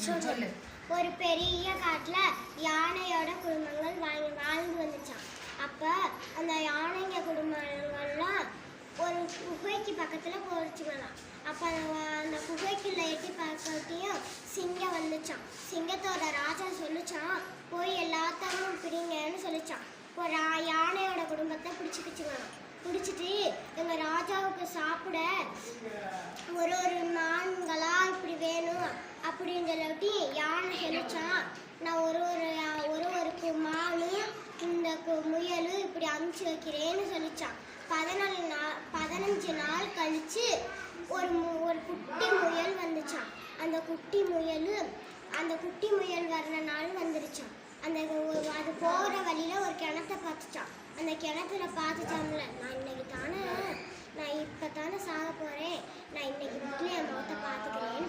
சொல்லு. ஒரு பெரிய காட்டுல யானையோட குடும்பங்கள் வாழ்ந்து வந்துச்சான். அப்ப அந்த யானைங்க குடும்பங்கள்லாம் ஒரு குகைக்கு பக்கத்துல போச்சுக்கலாம். அப்ப அந்த குகைக்குள்ள எட்டி பார்க்கட்டியும் சிங்கம் வந்துச்சான். சிங்கத்தோட ராஜா சொல்லிச்சான், போய் எல்லாத்தையும் பிடிங்கன்னு சொல்லிச்சான். ஒரு யானையோட குடும்பத்தை பிடிச்சிக்கிச்சுக்கலாம். பிடிச்சிட்டு எங்க ராஜாவுக்கு சாப்பிட ஒரு ஒரு மான்களா இப்படி வேணும் அப்படின்னு சொல்லிட்டு யானை சொல்லிச்சான், நான் ஒரு ஒரு மானு இந்த முயல் இப்படி அமுச்சு வைக்கிறேன்னு சொல்லிச்சான். 15 நாள் கழிச்சு ஒரு குட்டி முயல் வந்துச்சான். அந்த குட்டி முயல் வர்ற நாள் வந்துருச்சான். அது போகிற வழியில ஒரு கிணத்தை பார்த்துச்சான். அந்த கிணத்துல பார்த்துச்சான்ல, நான் இப்போ தானே சாக போகிறேன், நான் இன்னைக்கு வீட்டில் என் முகத்தை பார்த்துக்கிறேன்னு